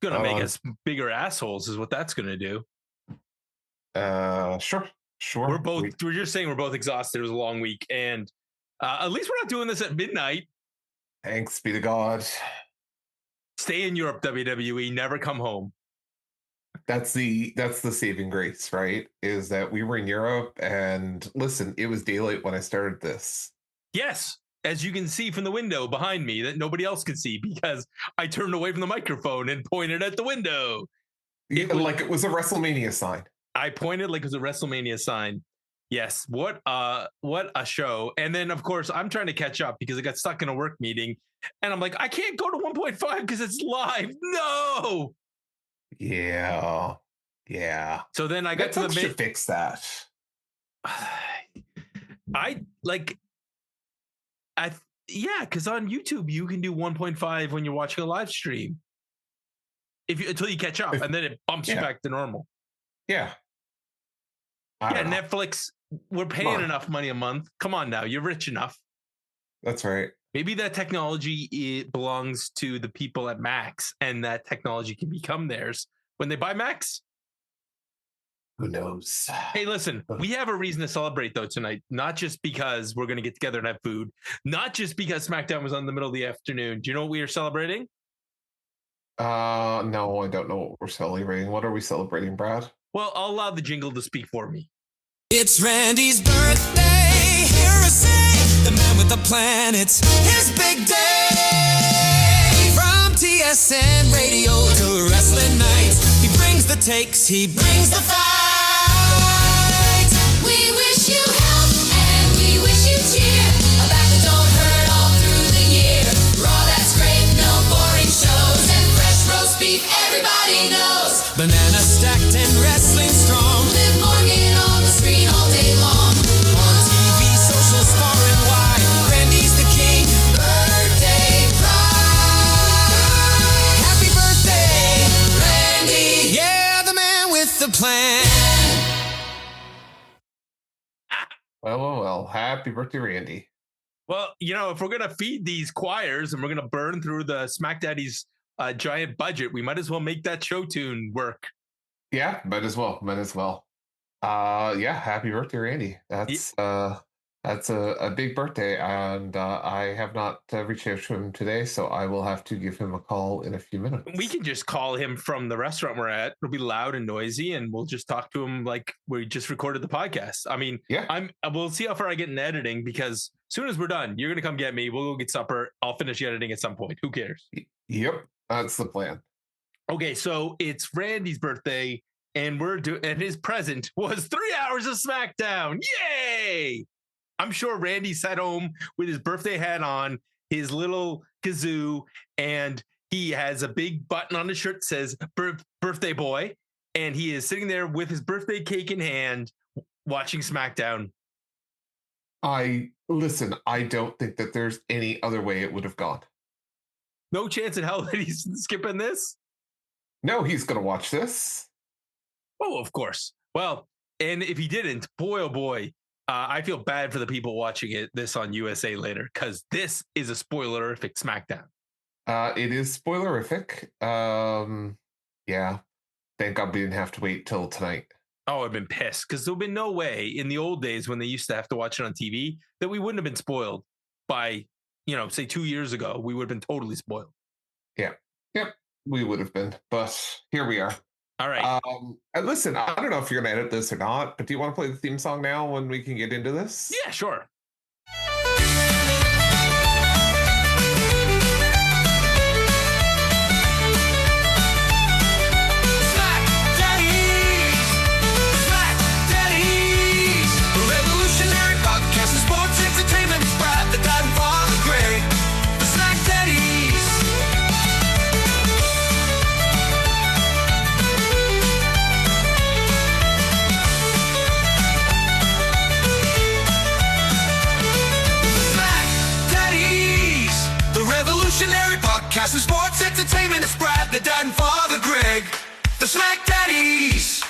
Gonna make us bigger assholes is what that's gonna do. Sure. We're just saying we're both exhausted. It was a long week, and at least we're not doing this at midnight. Thanks be to God. Stay in Europe, WWE. Never come home. That's the saving grace, right? Is that we were in Europe, and listen, it was daylight when I started this. Yes, as you can see from the window behind me that nobody else could see because I turned away from the microphone and pointed at the window. It was a WrestleMania sign. I pointed like it was a WrestleMania sign. Yes, what a show. And then, of course, I'm trying to catch up because I got stuck in a work meeting. And I'm like, I can't go to 1.5 because it's live. No. Yeah. So then I got to the should fix that. Because on YouTube you can do 1.5 when you're watching a live stream. Until you catch up, and then it bumps you back to normal. Yeah. Netflix, we're paying enough money a month. Come on now, you're rich enough. That's right. Maybe that technology belongs to the people at Max, and that technology can become theirs when they buy Max. Who knows? Hey, listen, we have a reason to celebrate, though, tonight. Not just because we're going to get together and have food. Not just because SmackDown was on the middle of the afternoon. Do you know what we are celebrating? No, I don't know what we're celebrating. What are we celebrating, Brad? Well, I'll allow the jingle to speak for me. It's Randy's birthday. Hear us say, the man with the plan. It's his big day. From TSN radio to wrestling nights, he brings the takes, he brings the fight. We wish you health and we wish you cheer. A back that don't hurt all through the year. Raw that's great, no boring shows, and fresh roast beef everybody knows. Banana stacked and wrestling strong. Liv Morgan on the screen all day long. On TV, social, far and wide. Randy's the king. Birthday pride. Happy birthday, Randy. Yeah, the man with the plan. Well. Happy birthday, Randy. Well, if we're going to feed these choirs and we're going to burn through the SmackDaddies giant budget, we might as well make that show tune work. Yeah, might as well. Happy birthday, Randy. That's a big birthday, and I have not reached out to him today, so I will have to give him a call in a few minutes. We can just call him from the restaurant we're at. It'll be loud and noisy, and we'll just talk to him like we just recorded the podcast. I mean, we'll see how far I get in editing, because as soon as we're done, you're gonna come get me. We'll go get supper. I'll finish the editing at some point. Who cares? Yep, that's the plan. Okay, so it's Randy's birthday, and and his present was 3 hours of SmackDown. Yay! I'm sure Randy sat home with his birthday hat on, his little kazoo, and he has a big button on his shirt that says birthday boy, and he is sitting there with his birthday cake in hand watching SmackDown. I don't think that there's any other way it would have gone. No chance in hell that he's skipping this? No, he's going to watch this. Oh, of course. Well, and if he didn't, boy, oh boy, I feel bad for the people watching this on USA later, because this is a spoilerific SmackDown. It is spoilerific. Yeah. Thank God we didn't have to wait till tonight. Oh, I've been pissed, because there'll be no way in the old days when they used to have to watch it on TV that we wouldn't have been spoiled by, say 2 years ago. We would have been totally spoiled. Yeah. Yep. We would have been, but here we are. All right. And listen, I don't know if you're going to edit this or not, but do you want to play the theme song now when we can get into this? Yeah, sure. Podcast of sports entertainment is Brad, the dad and father Greg, the SmackDaddies.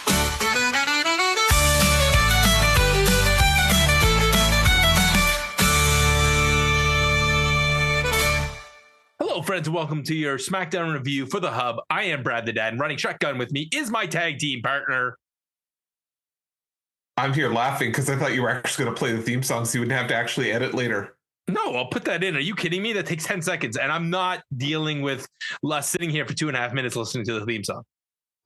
friends, and welcome to your SmackDown review for the Hub. I am Brad the Dad, and running shotgun with me is my tag team partner. I'm here laughing because I thought you were actually going to play the theme song so you wouldn't have to actually edit later. No, I'll put that in. Are you kidding me? That takes 10 seconds, and I'm not dealing with sitting here for 2.5 minutes listening to the theme song.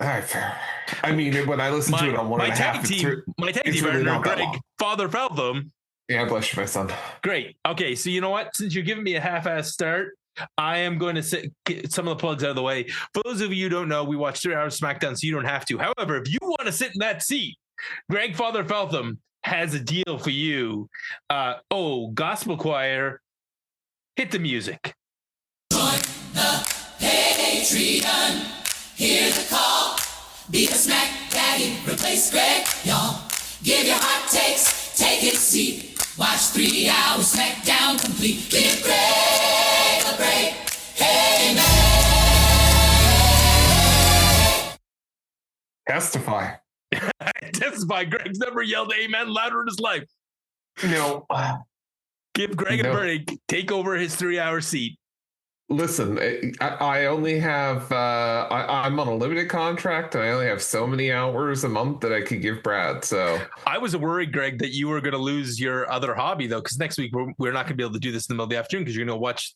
All right, fair. I mean, when I listen to it on 1.5, my tag team really partner, Greg, long. Father Feltham. Yeah, bless you, my son. Great. Okay, so you know what? Since you're giving me a half-ass start, I am going to get some of the plugs out of the way. For those of you who don't know, we watch 3 hours of SmackDown, so you don't have to. However, if you want to sit in that seat, Greg Father Feltham has a deal for you. Gospel choir, hit the music. Join the Patreon. Hear the call. Be a Smack Daddy. Replace Greg, y'all. Give your hot takes. Take a seat. Watch 3 hours SmackDown complete. Give Greg a break. Hey, man. Testify. Testify. Greg's never yelled amen louder in his life. No. Give Greg a break. Take over his 3-hour seat. Listen, I only have, I'm on a limited contract and I only have so many hours a month that I could give Brad. So I was worried, Greg, that you were going to lose your other hobby, though, because next week we're not going to be able to do this in the middle of the afternoon because you're going to watch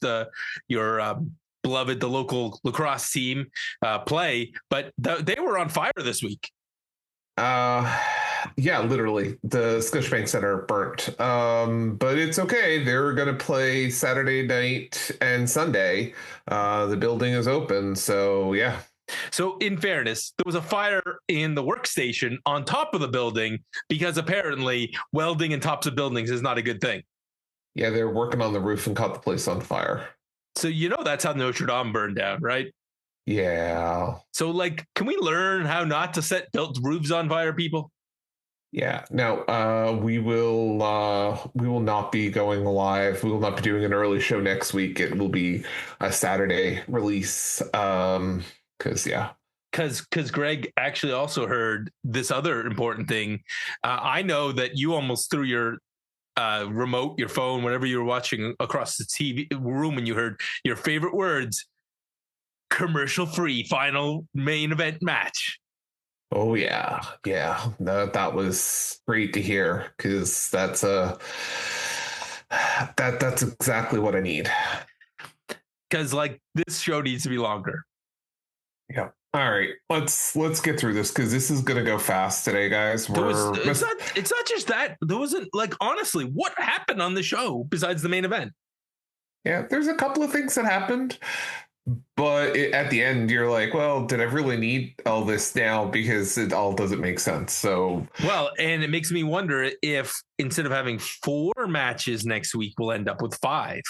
your beloved, the local lacrosse team play. But they were on fire this week. Yeah, literally the Scotiabank Center burnt. But it's okay. They're going to play Saturday night and Sunday. The building is open. So, yeah. So in fairness, there was a fire in the workstation on top of the building because apparently welding in tops of buildings is not a good thing. Yeah, they're working on the roof and caught the place on fire. So, that's how Notre Dame burned down, right? Yeah. So, can we learn how not to set built roofs on fire, people? Yeah. Now, we will not be going live. We will not be doing an early show next week. It will be a Saturday release. Because Greg actually also heard this other important thing. I know that you almost threw your remote, your phone, whatever you were watching across the TV room when you heard your favorite words. Commercial-free final main event match. Oh yeah. That was great to hear because that's exactly what I need. Because this show needs to be longer. Yeah. All right. Let's get through this because this is gonna go fast today, guys. It's not just that. There wasn't honestly, what happened on the show besides the main event? Yeah, there's a couple of things that happened. But at the end, you're like, well, did I really need all this now? Because it all doesn't make sense. So, well, and it makes me wonder if instead of having 4 matches next week, we'll end up with 5.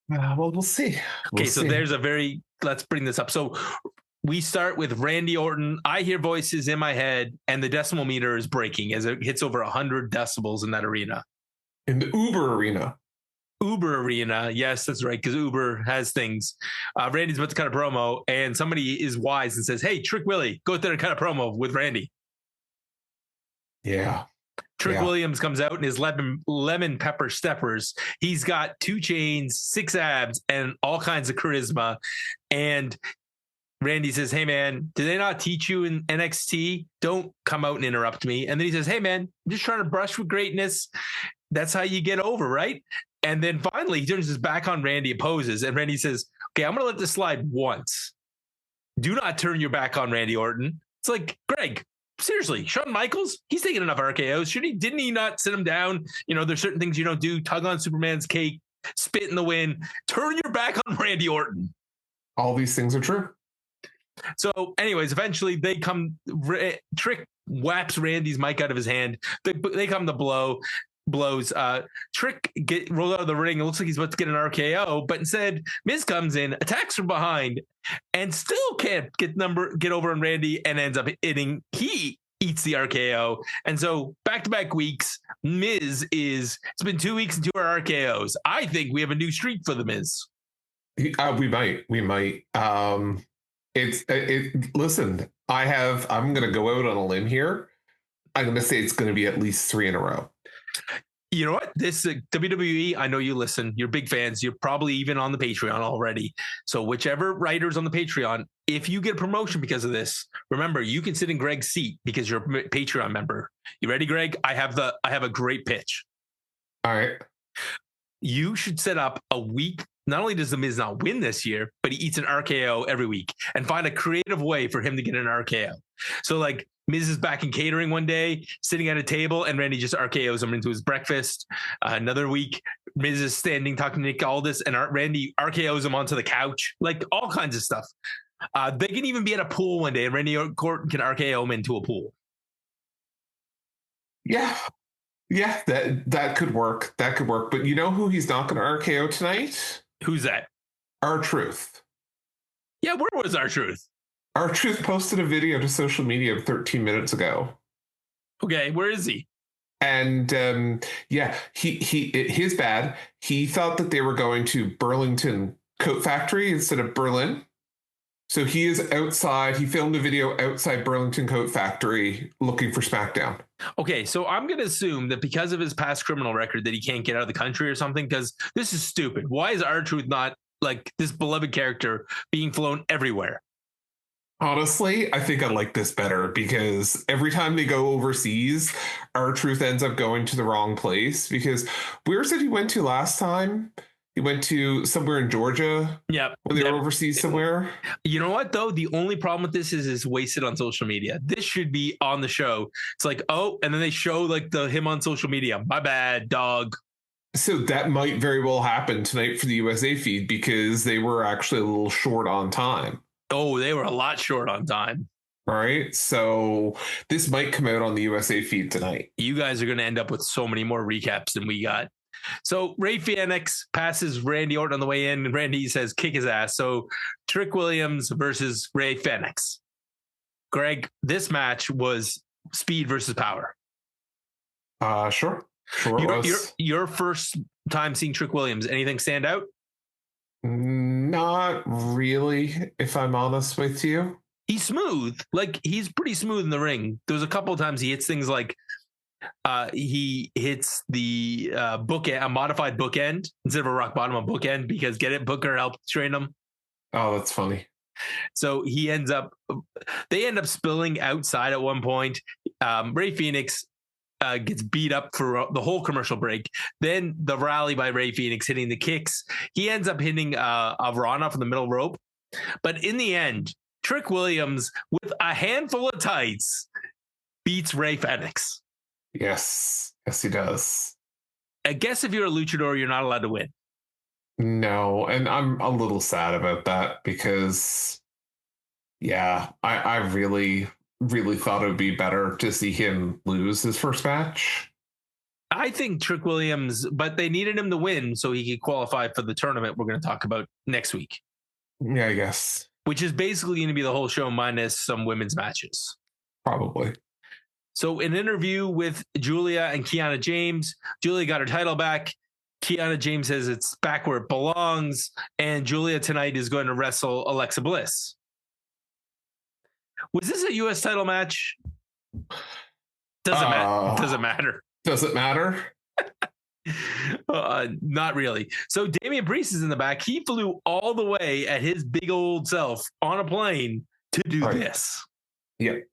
Well, we'll see. So there's let's bring this up. So we start with Randy Orton. I hear voices in my head and the decimal meter is breaking as it hits over 100 decibels in that arena. In the Uber arena. Yes, that's right, because Uber has things. Randy's about to cut a promo, and somebody is wise and says, hey, Trick Willie, go out there and cut a promo with Randy. Yeah. Trick Williams comes out in his lemon pepper steppers. He's got 2 chains, 6 abs, and all kinds of charisma. And Randy says, hey, man, did they not teach you in NXT? Don't come out and interrupt me. And then he says, hey, man, I'm just trying to brush with greatness. That's how you get over, right? And then finally, he turns his back on Randy, opposes, and Randy says, okay, I'm going to let this slide once. Do not turn your back on Randy Orton. It's like, Greg, seriously, Shawn Michaels, he's taking enough RKOs. Didn't he not sit him down? There's certain things you don't do. Tug on Superman's cake, spit in the wind, turn your back on Randy Orton. All these things are true. So anyways, eventually they come, Trick whaps Randy's mic out of his hand. They come to blows. Trick rolled out of the ring. It looks like he's about to get an RKO, but instead Miz comes in, attacks from behind, and still can't get over on Randy, and ends up hitting. He eats the RKO, and so back-to-back weeks, it's been 2 weeks and 2 RKOs. I think we have a new streak for the Miz. We might. Listen, I'm going to go out on a limb here. I'm going to say it's going to be at least 3 in a row. You know what? This WWE, I know you listen. You're big fans. You're probably even on the Patreon already. So whichever writer's on the Patreon, if you get a promotion because of this, remember you can sit in Greg's seat because you're a Patreon member. You ready, Greg? I have a great pitch. All right. You should set up a week. Not only does The Miz not win this year, but he eats an RKO every week and find a creative way for him to get an RKO. So like Miz is back in catering one day, sitting at a table, and Randy just RKOs him into his breakfast. Another week, Miz is standing talking to Nick Aldis, and Randy RKOs him onto the couch. Like all kinds of stuff. They can even be at a pool one day, and Randy Orton can RKO him into a pool. Yeah, that could work. That could work. But you know who he's not going to RKO tonight? Who's that? R-Truth. Yeah, where was R-Truth? R-Truth posted a video to social media 13 minutes ago. Okay, where is he? And his bad. He thought that they were going to Burlington Coat Factory instead of Berlin. So he is outside. He filmed a video outside Burlington Coat Factory looking for SmackDown. Okay, so I'm going to assume that because of his past criminal record that he can't get out of the country or something, because this is stupid. Why is R-Truth not like this beloved character being flown everywhere? Honestly, I think I like this better because every time they go overseas, R-Truth ends up going to the wrong place. Because where did he went to last time? He went to somewhere in Georgia. Yeah. When they were overseas somewhere. You know what, though? The only problem with this is it's wasted on social media. This should be on the show. It's like, oh, and then they show like him on social media. My bad, dog. So that might very well happen tonight for the USA feed because they were actually a little short on time. Oh, they were a lot short on time. All right. So this might come out on the USA feed tonight. You guys are going to end up with so many more recaps than we got. So Ray Phoenix passes Randy Orton on the way in, and Randy says, kick his ass. So Trick Williams versus Ray Phoenix. Greg, this match was speed versus power. Sure. Your first time seeing Trick Williams, anything stand out? Not really, if I'm honest with you. He's smooth. Like, he's pretty smooth in the ring. There's a couple of times he hits things like he hits the bookend, a modified bookend instead of a rock bottom, a bookend, because get it, Booker helped train him. Oh, that's funny. So they end up spilling outside at one point. Ray Phoenix gets beat up for the whole commercial break. Then the rally by Ray Phoenix hitting the kicks. He ends up hitting a Rana from the middle rope. But in the end, Trick Williams, with a handful of tights, beats Ray Phoenix. Yes, he does. I guess if you're a luchador, you're not allowed to win. No, and I'm a little sad about that because, yeah, I really thought it would be better to see him lose his first match. I think Trick Williams, but they needed him to win so he could qualify for the tournament we're going to talk about next week. Yeah, I guess. Which is basically going to be the whole show minus some women's matches. Probably. So an interview with Giulia and Kiana James. Giulia got her title back. Kiana James says it's back where it belongs. And Giulia tonight is going to wrestle Alexa Bliss. Was this a U.S. title match? Doesn't matter. Does it matter? Not really. So Damian Priest is in the back. He flew all the way at his big old self on a plane to do this. Yep.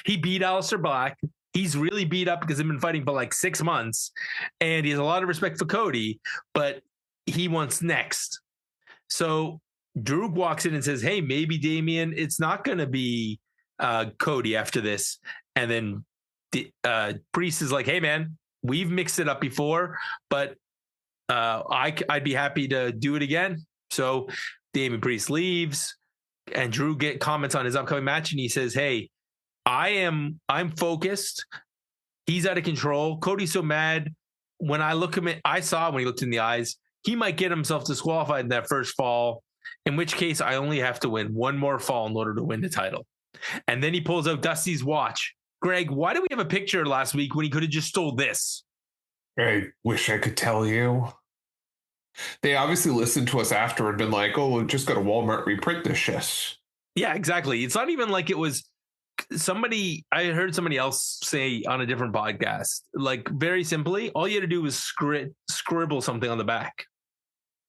He beat Aleister Black. He's really beat up because they've been fighting for like 6 months. And he has a lot of respect for Cody, but he wants next. So Drew walks in and says, hey, maybe Damian, it's not going to be Cody after this. And then Priest is like, hey, man, we've mixed it up before, but I'd be happy to do it again. So Damian Priest leaves and Drew comments on his upcoming match. And he says, hey, I'm focused. He's out of control. Cody's so mad. When I look at him, I saw when he looked in the eyes, he might get himself disqualified in that first fall, in which case I only have to win one more fall in order to win the title. And then he pulls out Dusty's watch. Greg, why did we have a picture last week when he could have just stole this? I wish I could tell you. They obviously listened to us after and been like, oh, we'll just go to Walmart, reprint this shit. Yeah, exactly. It's not even like it was I heard somebody else say on a different podcast, like very simply, all you had to do was scribble something on the back.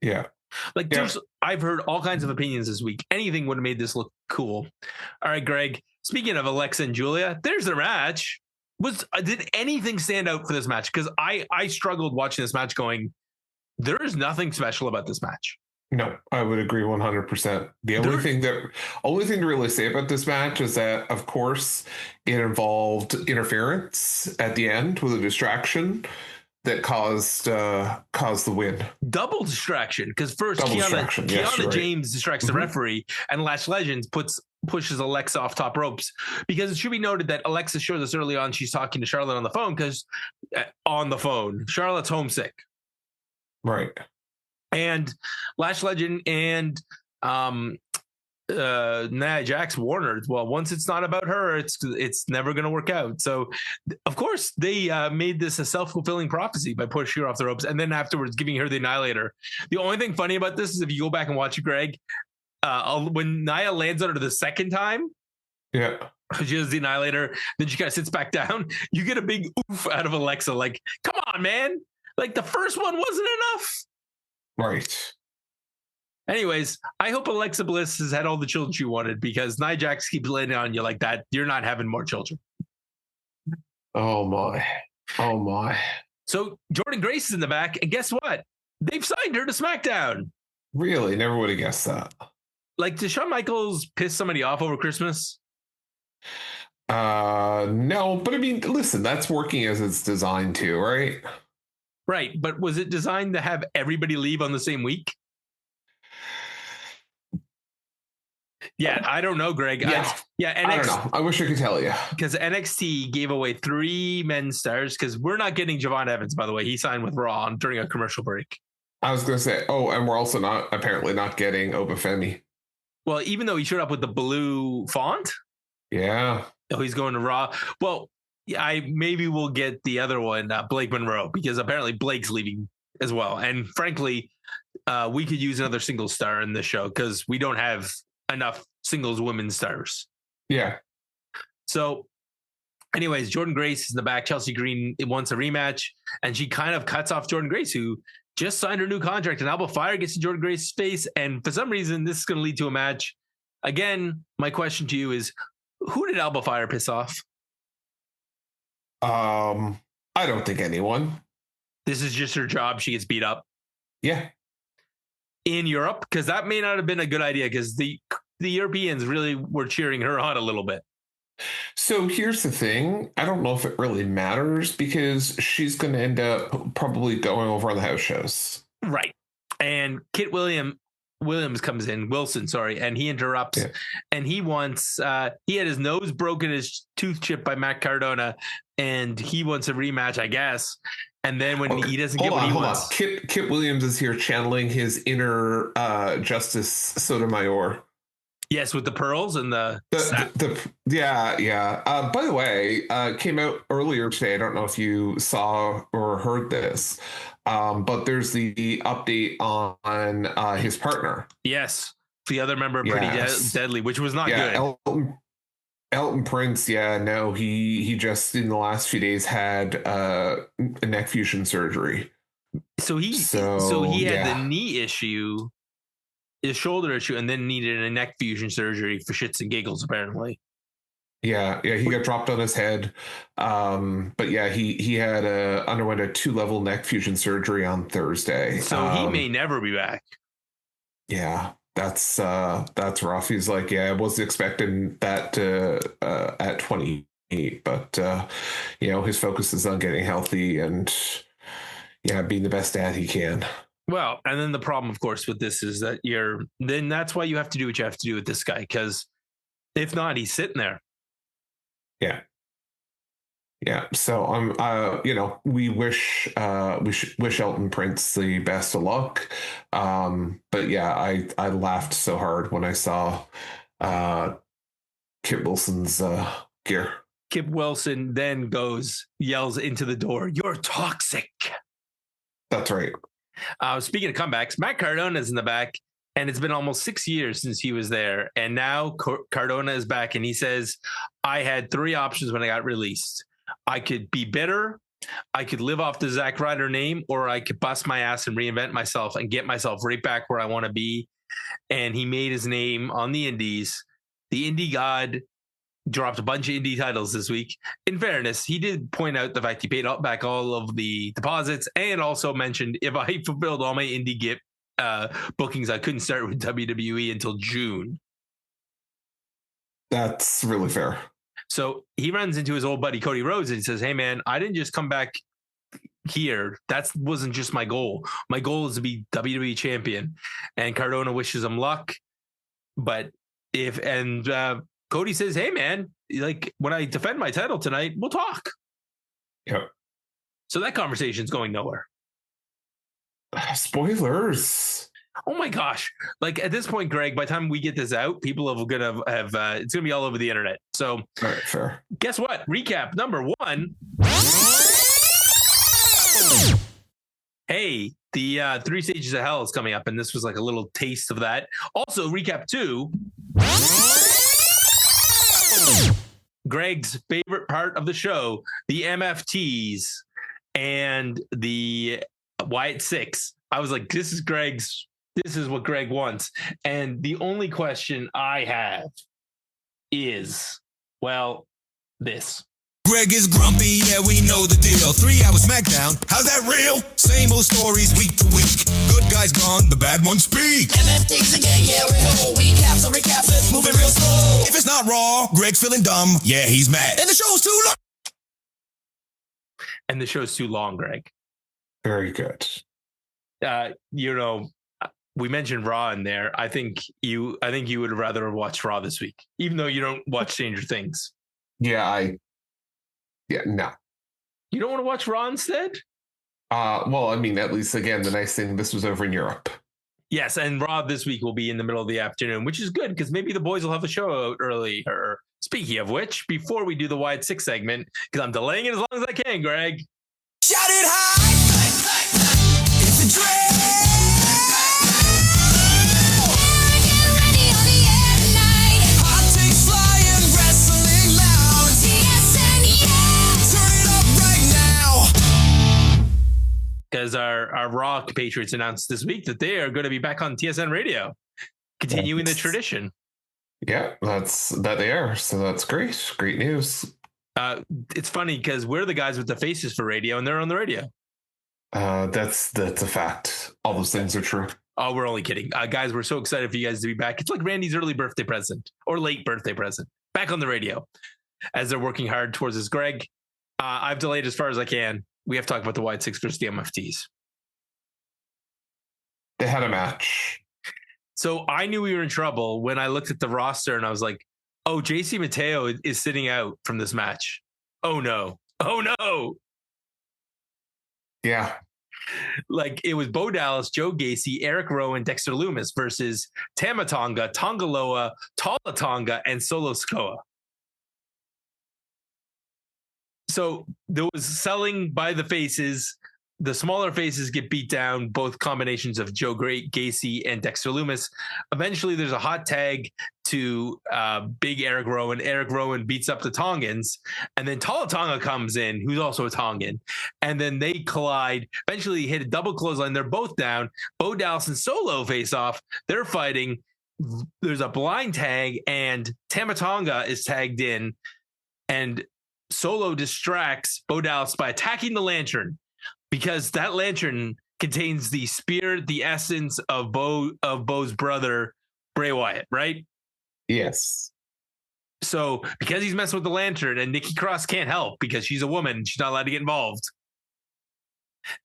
Yeah. Like I've heard all kinds of opinions this week. Anything would have made this look cool. All right, Greg, speaking of Alexa and Giulia, there's their match. Did anything stand out for this match? Because I struggled watching this match going, there is nothing special about this match. No, I would agree 100%. The only thing to really say about this match is that, of course, it involved interference at the end with a distraction that caused the win. Double distraction, because first Kiana James distracts the referee, and Lash Legend pushes Alexa off top ropes. Because it should be noted that Alexa showed us early on she's talking to Charlotte on the phone, because Charlotte's homesick. Right. And Lash Legend and Nia Jax warned her, well, once it's not about her, it's never going to work out. So, of course, they made this a self-fulfilling prophecy by pushing her off the ropes and then afterwards giving her the Annihilator. The only thing funny about this is if you go back and watch it, Greg, when Nia lands on her the second time, yeah, she does the Annihilator, then she kind of sits back down, you get a big oof out of Alexa. Like, come on, man. Like, the first one wasn't enough. Right. Anyways, I hope Alexa Bliss has had all the children she wanted, because Nia Jax keeps landing on you like that. You're not having more children. Oh my. So Jordynne Grace is in the back, and guess what? They've signed her to SmackDown. Really? Never would have guessed that. Like, did Shawn Michaels piss somebody off over Christmas? No, but I mean, listen, that's working as it's designed to, right? Right, but was it designed to have everybody leave on the same week? Yeah, I don't know, Greg. NXT, I don't know. I wish I could tell you. Because NXT gave away 3 men's stars, because we're not getting Javon Evans, by the way. He signed with Raw during a commercial break. I was going to say, and we're also apparently not getting Obafemi. Well, even though he showed up with the blue font? Yeah. Oh, he's going to Raw. Well, yeah, maybe we'll get the other one, Blake Monroe, because apparently Blake's leaving as well. And frankly, we could use another single star in this show, because we don't have enough singles women's stars. Yeah. So anyways, Jordynne Grace is in the back. Chelsea Green wants a rematch, and she kind of cuts off Jordynne Grace, who just signed her new contract, and Alba Fyre gets in Jordynne Grace's face. And for some reason, this is going to lead to a match. Again, my question to you is, who did Alba Fyre piss off? I don't think anyone. This is just her job. She gets beat up. Yeah. In Europe, because that may not have been a good idea, because the Europeans really were cheering her on a little bit. So here's the thing. I don't know if it really matters, because she's going to end up probably going over on the house shows. Right. And Kit Williams comes in, Wilson, sorry, and he interrupts, and he wants, he had his nose broken, his tooth chipped by Matt Cardona, and he wants a rematch, I guess. And then when he doesn't get what he wants. Kit Williams is here channeling his inner Justice Sotomayor. Yes, with the pearls and the yeah. By the way, came out earlier today. I don't know if you saw or heard this, but there's the update on his partner. Yes, the other member of Pretty Deadly, which was not good. Elton Prince, he just in the last few days had a neck fusion surgery. So he had the knee issue, his shoulder issue, and then needed a neck fusion surgery for shits and giggles, apparently. Yeah, he got dropped on his head. But yeah, he had underwent a 2-level neck fusion surgery on Thursday. So he may never be back. Yeah. That's rough. He's like, I wasn't expecting that at 28, but his focus is on getting healthy and being the best dad he can. Well, and then the problem, of course, with this is that that's why you have to do what you have to do with this guy, because if not, he's sitting there. Yeah. Yeah, so we wish Elton Prince the best of luck. But yeah, I laughed so hard when I saw Kip Wilson's gear. Kip Wilson then yells into the door, "You're toxic." That's right. Speaking of comebacks, Matt Cardona's in the back, And it's been almost 6 years since he was there. And now Cardona is back, and he says, I had 3 options when I got released. I could be bitter, I could live off the Zack Ryder name, or I could bust my ass and reinvent myself and get myself right back where I want to be. And he made his name on the indies. The indie god dropped a bunch of indie titles this week. In fairness, he did point out the fact he paid back all of the deposits, and also mentioned if I fulfilled all my indie bookings, I couldn't start with WWE until June. That's really fair. So he runs into his old buddy Cody Rhodes and he says, hey man, I didn't just come back here. That wasn't just my goal. My goal is to be WWE champion. And Cardona wishes him luck. But Cody says, hey man, like when I defend my title tonight, we'll talk. Yep. So that conversation's going nowhere. Spoilers. Oh my gosh. Like at this point, Greg, by the time we get this out, people are going to have, it's going to be all over the internet. So all right, fair. Guess what? Recap number 1. Hey, the 3 Stages of Hell is coming up, and this was like a little taste of that. Also, recap 2. Greg's favorite part of the show, the MFTs and the Wyatt Sicks. I was like, this is what Greg wants. And the only question I have is, well, this. Greg is grumpy, yeah, we know the deal. 3 hours SmackDown, how's that real? Same old stories week to week. Good guys gone, the bad ones speak. MFTs again, yeah, we know. Recaps on recaps, it's moving real slow. If it's not Raw, Greg's feeling dumb, yeah, he's mad. And the show's too long. And the show's too long, Greg. Very good. We mentioned Raw in there. I think you would rather have watched Raw this week, even though you don't watch Stranger Things. Yeah, no. You don't want to watch Raw instead? Well, I mean, at least again, the nice thing, this was over in Europe. Yes, and Raw this week will be in the middle of the afternoon, which is good because maybe the boys will have a show out early. Speaking of which, before we do the Wyatt Sicks segment, because I'm delaying it as long as I can, Greg. Shout it high! It's a dream! Because our Raw Patriots announced this week that they are going to be back on TSN Radio, continuing the tradition. Yeah, that they are. So that's great. Great news. It's funny because we're the guys with the faces for radio, and they're on the radio. That's a fact. All those things are true. Oh, we're only kidding. Guys, we're so excited for you guys to be back. It's like Randy's early birthday present or late birthday present. Back on the radio as they're working hard towards this. Greg, I've delayed as far as I can. We have to talk about the Wyatt Sicks versus the MFTs. They had a match. So I knew we were in trouble when I looked at the roster and I was like, oh, JC Mateo is sitting out from this match. Oh, no. Oh, no. Yeah. Like it was Bo Dallas, Joe Gacy, Eric Rowan, Dexter Lumis versus Tama Tonga, Tonga Loa, Tama Tonga, and Solo Sikoa. So there was selling by the faces. The smaller faces get beat down, both combinations of Joe Gacy and Dexter Lumis. Eventually, there's a hot tag to big Eric Rowan. Eric Rowan beats up the Tongans. And then Tama Tonga comes in, who's also a Tongan. And then they collide. Eventually, hit a double clothesline. They're both down. Bo Dallas and Solo face off. They're fighting. There's a blind tag, and Tama Tonga is tagged in. And Solo distracts Bo Dallas by attacking the lantern because that lantern contains the spirit, the essence of Bo's brother, Bray Wyatt, right? Yes. So because he's messing with the lantern and Nikki Cross can't help because she's a woman, she's not allowed to get involved.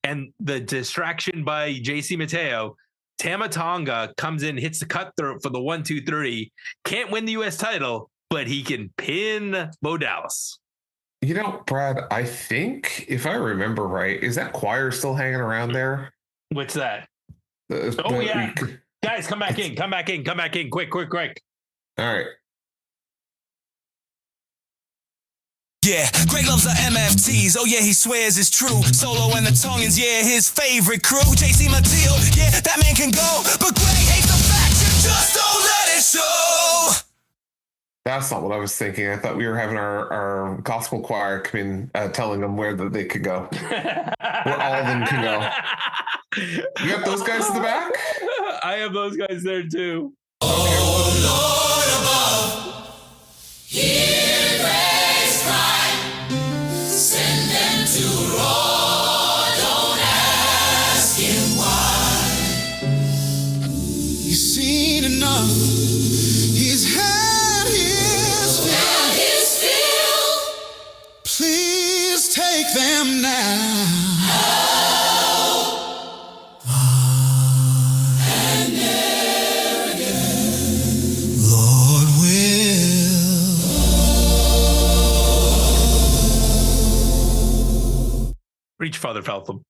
And the distraction by JC Mateo, Tama Tonga comes in, hits the cutthroat for the 1, 2, 3, can't win the US title, but he can pin Bo Dallas. You know, Brad, I think if I remember right, is that choir still hanging around there? What's that? Yeah. Guys, come back in. Quick. All right. Yeah, Greg loves the MFTs. Oh yeah, he swears it's true. Solo and the Tongans, yeah, his favorite crew. JC Mateo, yeah, that man can go. But Greg hates the fact Just don't let it show. That's not what I was thinking. I thought we were having our gospel choir come in, telling them where they could go. Where all of them can go. You got those guys in the back? I have those guys there too. Oh, Lord above, hear Grace cry. Send them to Raw, don't ask him why. He's seen enough. He's had his fill. Please take them now. Lord will. Preach, Father Feltham.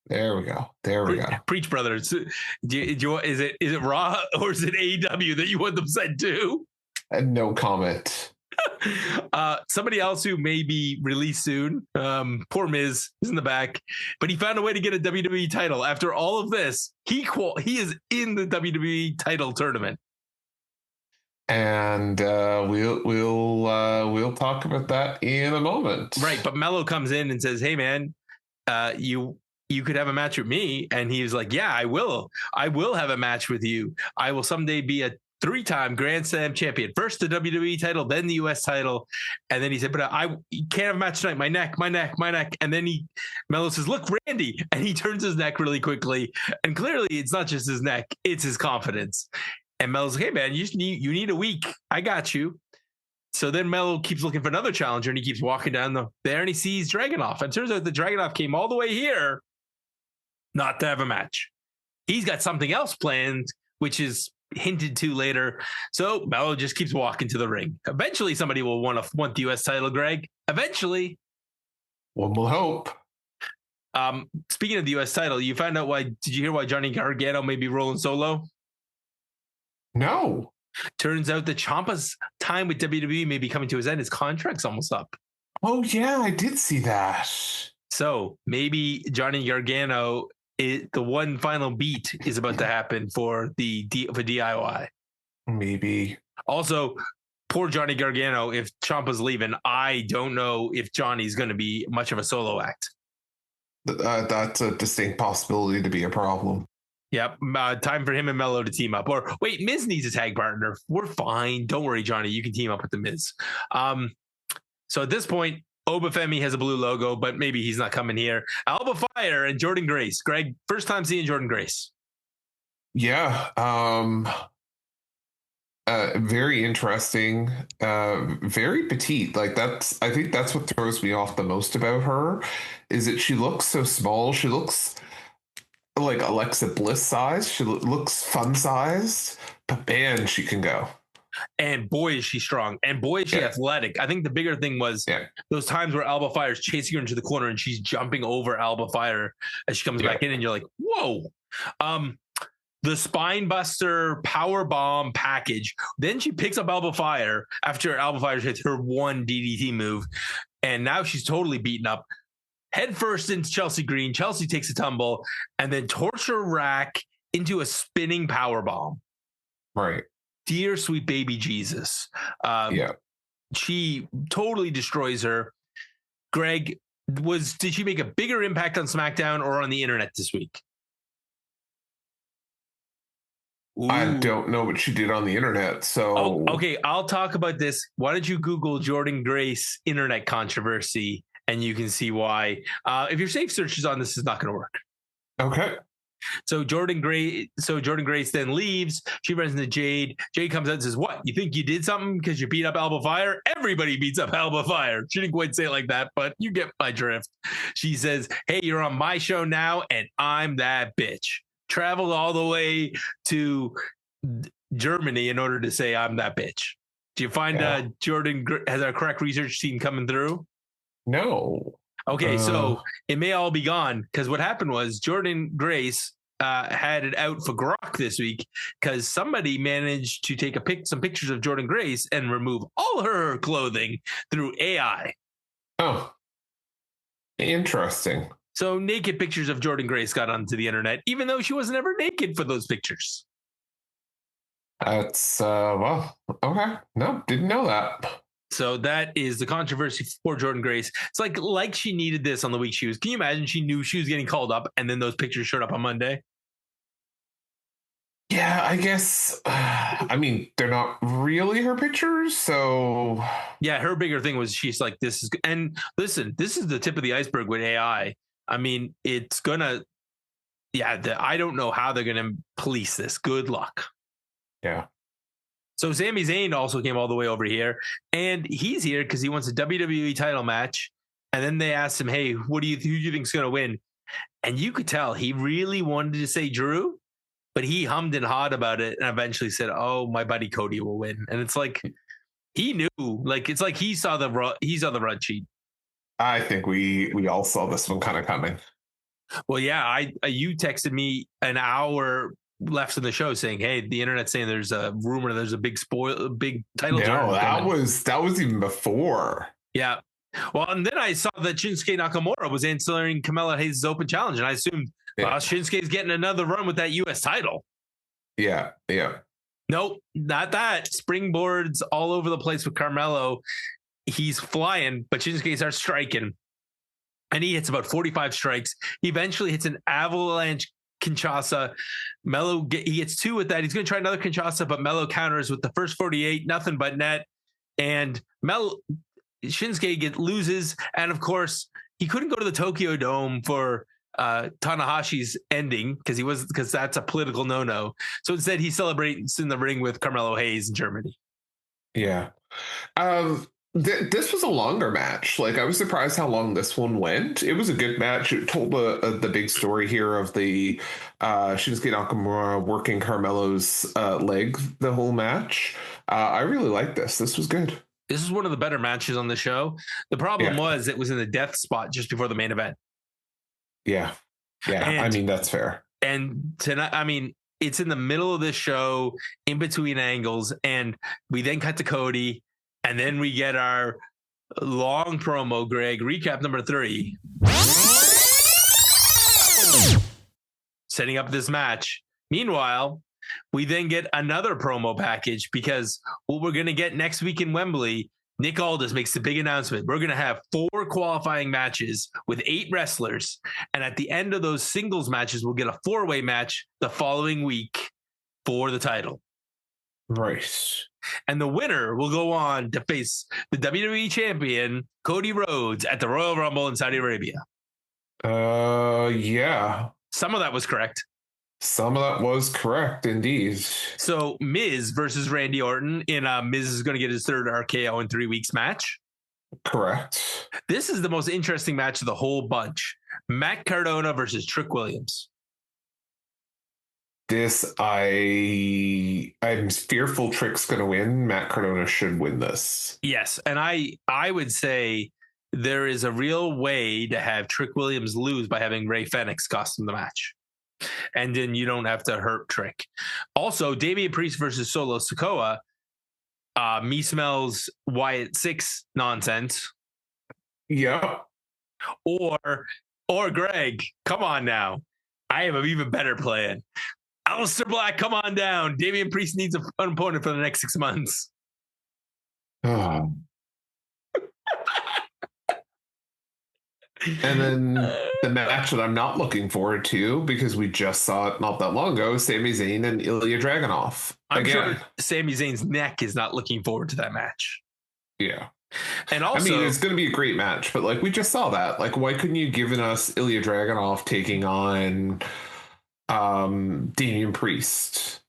There we go. There we go. Preach, brother. Is it Raw or is it AEW that you want them sent to? And no comment. Somebody else who may be released soon. Poor Miz is in the back, but he found a way to get a WWE title. After all of this, he is in the WWE title tournament. And we'll talk about that in a moment. Right, but Mello comes in and says, "Hey, man, you could have a match with me," and he was like, "Yeah, I will. I will have a match with you. I will someday be a 3-time Grand Slam champion. First the WWE title, then the US title." And then he said, "But I can't have a match tonight. My neck. And then Mello says, "Look, Randy," and he turns his neck really quickly. And clearly, it's not just his neck; it's his confidence. And Mello's like, "Hey, man, you need a week. I got you." So then Mello keeps looking for another challenger, and he keeps walking down there, and he sees Dragunov. And it turns out that Dragunov came all the way here not to have a match. He's got something else planned, which is hinted to later. So Mello just keeps walking to the ring. Eventually, somebody will want the U.S. title, Greg. Eventually. One will hope. Speaking of the U.S. title, you found out why? Did you hear why Johnny Gargano may be rolling solo? No. Turns out that Ciampa's time with WWE may be coming to his end. His contract's almost up. Oh, yeah, I did see that. So maybe Johnny Gargano, the one final beat is about to happen for DIY. Maybe. Also, poor Johnny Gargano. If Ciampa's leaving, I don't know if Johnny's going to be much of a solo act. That's a distinct possibility to be a problem. Yep. Time for him and Mello to team up. Or wait, Miz needs a tag partner. We're fine. Don't worry, Johnny. You can team up with the Miz. So at this point, Obafemi has a blue logo, but maybe he's not coming here. Alba Fyre and Jordynne Grace. Greg, first time seeing Jordynne Grace. Yeah. Very interesting. Very petite. Like I think that's what throws me off the most about her is that she looks so small. She looks like Alexa Bliss size. She looks fun sized, but man, she can go. And boy, is she strong. And boy, is she athletic. I think the bigger thing was those times where Alba Fyre is chasing her into the corner and she's jumping over Alba Fyre as she comes back in, and you're like, whoa. The spine buster power bomb package. Then she picks up Alba Fyre after Alba Fyre hits her one DDT move. And now she's totally beaten up. Head first into Chelsea Green. Chelsea takes a tumble and then torture rack into a spinning power bomb. Right. Dear sweet baby Jesus. She totally destroys her. Greg, did she make a bigger impact on SmackDown or on the internet this week? Ooh. I don't know what she did on the internet. So okay, I'll talk about this. Why don't you Google Jordynne Grace internet controversy and you can see why. If your safe search is on, this is not going to work. Okay. So Jordynne Grace then leaves. She runs into Jade. Jade comes out and says, "What? You think you did something because you beat up Alba Fyre? Everybody beats up Alba Fyre." She didn't quite say it like that, but you get my drift. She says, "Hey, you're on my show now, and I'm that bitch." Traveled all the way to Germany in order to say I'm that bitch. Do you find Jordynne has our correct research team coming through? No. Okay, so it may all be gone because what happened was Jordynne Grace had it out for Grok this week because somebody managed to take some pictures of Jordynne Grace and remove all her clothing through AI. Oh, interesting. So naked pictures of Jordynne Grace got onto the internet, even though she wasn't ever naked for those pictures. That's well, okay. No, didn't know that. So that is the controversy for Jordynne Grace. It's like she needed this on the week she was. Can you imagine she knew she was getting called up and then those pictures showed up on Monday? Yeah, I guess. I mean, they're not really her pictures, so Yeah, her bigger thing was she's like, this is, and listen, this is the tip of the iceberg with AI. I mean, it's gonna, I don't know how they're gonna police this. Good luck. yeah. So Sami Zayn also came all the way over here, and he's here because he wants a WWE title match. And then they asked him, "Hey, who do you think's gonna win?" And you could tell he really wanted to say Drew, but he hummed and hawed about it, and eventually said, "Oh, my buddy Cody will win." And it's like he knew, like it's like he saw the run sheet. I think we all saw this one kind of coming. Well, yeah, you texted me an hour left in the show saying, "Hey, the internet's saying there's a rumor, there's a big title." No, that coming. was even before. Yeah. Well, and then I saw that Shinsuke Nakamura was answering Carmelo Hayes' open challenge, and I assumed Shinsuke's getting another run with that U.S. title. Yeah. Nope, not that. Springboards all over the place with Carmelo. He's flying, but Shinsuke starts striking, and he hits about 45 strikes. He eventually hits an avalanche Kinshasa. He gets 2 with that. He's going to try another Kinshasa, but Melo counters with the first 48, nothing but net. And Shinsuke loses, and of course he couldn't go to the Tokyo Dome for Tanahashi's ending because that's a political no-no. So instead he celebrates in the ring with Carmelo Hayes in Germany. Yeah. This was a longer match. Like, I was surprised how long this one went. It was a good match. It told the big story here of the Shinsuke Nakamura working Carmelo's leg the whole match. I really liked this. This was good. This is one of the better matches on the show. The problem was it was in the death spot just before the main event. Yeah. I mean, that's fair. And tonight, I mean, it's in the middle of this show, in between angles, and we then cut to Cody, and then we get our long promo, Greg, recap number 3. Setting up this match. Meanwhile, we then get another promo package because what we're going to get next week in Wembley, Nick Aldis makes the big announcement. We're going to have 4 qualifying matches with 8 wrestlers. And at the end of those singles matches, we'll get a 4-way match the following week for the title. Right. And the winner will go on to face the WWE champion, Cody Rhodes, at the Royal Rumble in Saudi Arabia. Yeah. Some of that was correct. Some of that was correct, indeed. So Miz versus Randy Orton in Miz is going to get his 3rd RKO in 3 weeks match. Correct. This is the most interesting match of the whole bunch. Matt Cardona versus Trick Williams. This, I'm fearful Trick's going to win. Matt Cardona should win this. Yes, and I would say there is a real way to have Trick Williams lose by having Ray Fenix cost him the match. And then you don't have to hurt Trick. Also, Damian Priest versus Solo Sikoa. Me smells Wyatt Sicks nonsense. Yeah. Or Greg, come on now. I have an even better plan. Aleister Black, come on down. Damian Priest needs an opponent for the next 6 months. Oh. And then the match that I'm not looking forward to, because we just saw it not that long ago, Sami Zayn and Ilja Dragunov. I'm sure Sami Zayn's neck is not looking forward to that match. Yeah. And also, I mean, it's going to be a great match, but like we just saw that. Like, why couldn't you given us Ilja Dragunov taking on Damian Priest?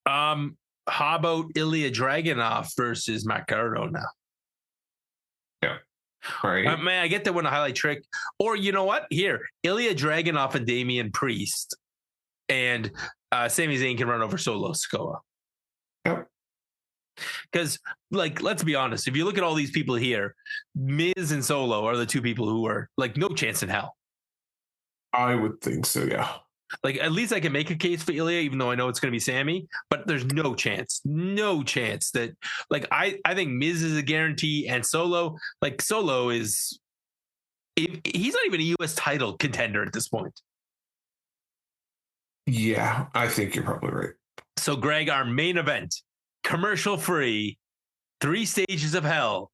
how about Ilja Dragunov versus Matt Cardona? Yeah. Right. Man, I get that one to highlight Trick. Or you know what? Here, Ilja Dragunov and Damian Priest, and Sami Zayn can run over Solo Sikoa. Yep. Because, like, let's be honest. If you look at all these people here, Miz and Solo are the 2 people who are like no chance in hell. I would think so. Yeah. Like, at least I can make a case for Ilja, even though I know it's going to be Sami. But there's no chance that, like, I think Miz is a guarantee, and Solo is, he's not even a U.S. title contender at this point. Yeah, I think you're probably right. So, Greg, our main event, commercial free, 3 stages of hell.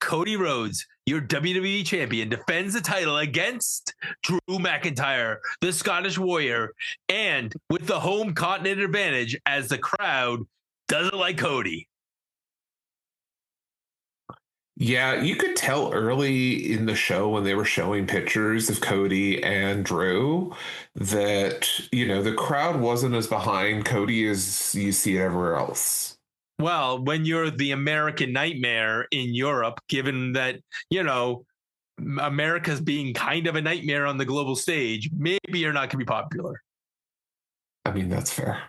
Cody Rhodes, your WWE champion, defends the title against Drew McIntyre, the Scottish Warrior, and with the home continent advantage as the crowd doesn't like Cody. Yeah, you could tell early in the show when they were showing pictures of Cody and Drew that, the crowd wasn't as behind Cody as you see it everywhere else. Well, when you're the American nightmare in Europe, given that, America's being kind of a nightmare on the global stage, maybe you're not going to be popular. I mean, that's fair.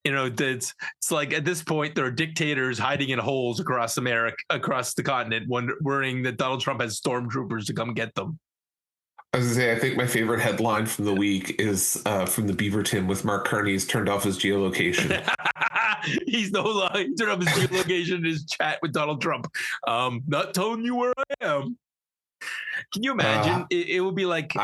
It's like at this point, there are dictators hiding in holes across America, across the continent, worrying that Donald Trump has stormtroopers to come get them. I was going to say, I think my favorite headline from the week is from the Beaverton with Mark Carney has turned off his geolocation. He's no longer turned off his geolocation in his chat with Donald Trump. Not telling you where I am. Can you imagine? It would be like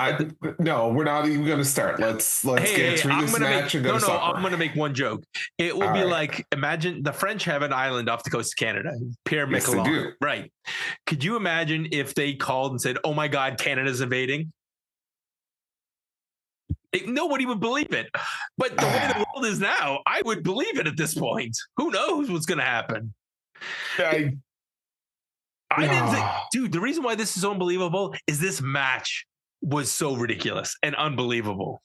no, we're not even going to start. Let's get through this match and go to supper. I'm going to make one joke. It would be like, imagine the French have an island off the coast of Canada, Pierre Miquelon. Yes, they do. Right? Could you imagine if they called and said, "Oh my God, Canada's invading"? Nobody would believe it. But the way the world is now, I would believe it at this point. Who knows what's going to happen? I didn't think, dude, the reason why this is so unbelievable is this match was so ridiculous and unbelievable.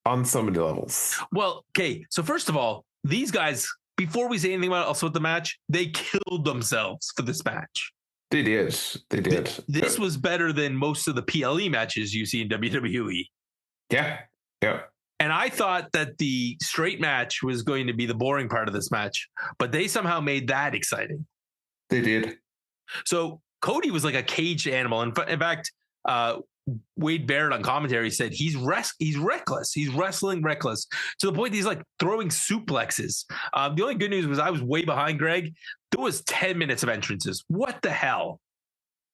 On so many levels. Well, okay. So first of all, these guys, before we say anything about the match, they killed themselves for this match. They did. This was better than most of the PLE matches you see in WWE. Yeah. And I thought that the straight match was going to be the boring part of this match, but they somehow made that exciting. They did. So Cody was like a caged animal. In fact, Wade Barrett on commentary said he's reckless. He's wrestling reckless to the point that he's like throwing suplexes. The only good news was I was way behind Greg. There was 10 minutes of entrances. What the hell?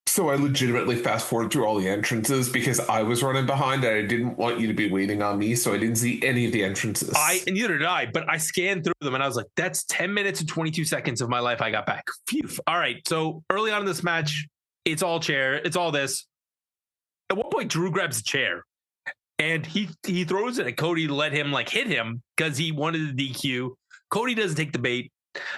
So I legitimately fast forward through all the entrances because I was running behind and I didn't want you to be waiting on me. So I didn't see any of the entrances. Neither did I, but I scanned through them and I was like, that's 10 minutes and 22 seconds of my life I got back. Phew. All right. So early on in this match, it's all chair. It's all this. At one point, Drew grabs a chair and he throws it at Cody to let him hit him because he wanted the DQ. Cody doesn't take the bait.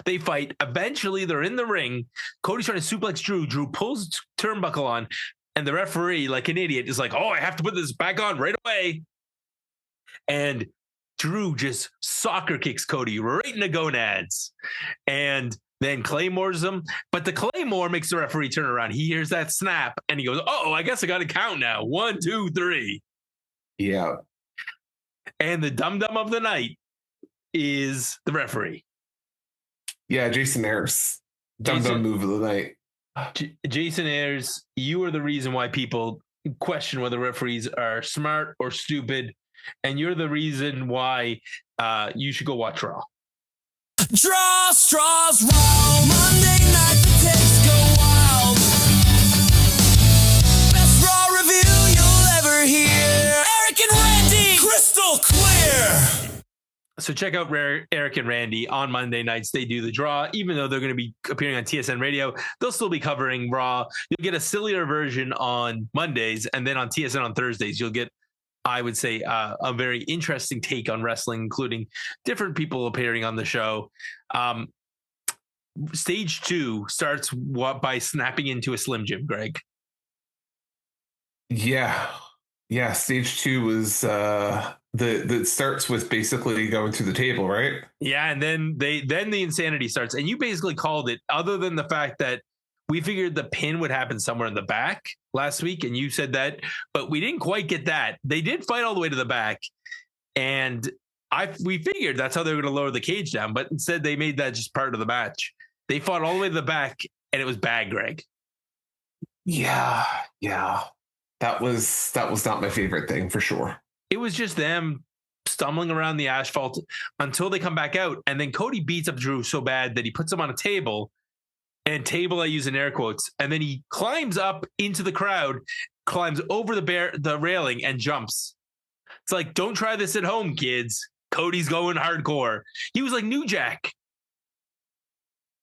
They fight. Eventually, they're in the ring. Cody's trying to suplex Drew. Drew pulls turnbuckle on, and the referee, like an idiot, is like, "Oh, I have to put this back on right away." And Drew just soccer kicks Cody right in the gonads, and then claymores him. But the claymore makes the referee turn around. He hears that snap, and he goes, "Oh, I guess I got to count now. 1, 2, 3." Yeah. And the dum-dum of the night is the referee. Yeah, Jason Ayers. Dum-dum move of the night. Jason Ayers, you are the reason why people question whether referees are smart or stupid, and you're the reason why you should go watch Raw. Draw straws roll. Monday night the takes go wild. Best Raw review you'll ever hear. Eric and Randy, crystal clear. So check out Eric and Randy on Monday nights. They do the draw. Even though they're going to be appearing on TSN Radio, they'll still be covering Raw. You'll get a sillier version on Mondays, and then on TSN on Thursdays, you'll get, I would say, a very interesting take on wrestling, including different people appearing on the show. Stage 2 starts by snapping into a Slim Jim, Greg. Yeah. Stage 2 was that starts with basically going through the table, right? Yeah, and then the insanity starts, and you basically called it. Other than the fact that we figured the pin would happen somewhere in the back last week, and you said that, but we didn't quite get that. They did fight all the way to the back, and we figured that's how they were going to lower the cage down, but instead they made that just part of the match. They fought all the way to the back, and it was bad, Greg. Yeah. That was not my favorite thing for sure. It was just them stumbling around the asphalt until they come back out. And then Cody beats up Drew so bad that he puts him on a table, and table I use in air quotes. And then he climbs up into the crowd, climbs over the railing and jumps. It's like, don't try this at home, kids. Cody's going hardcore. He was like New Jack.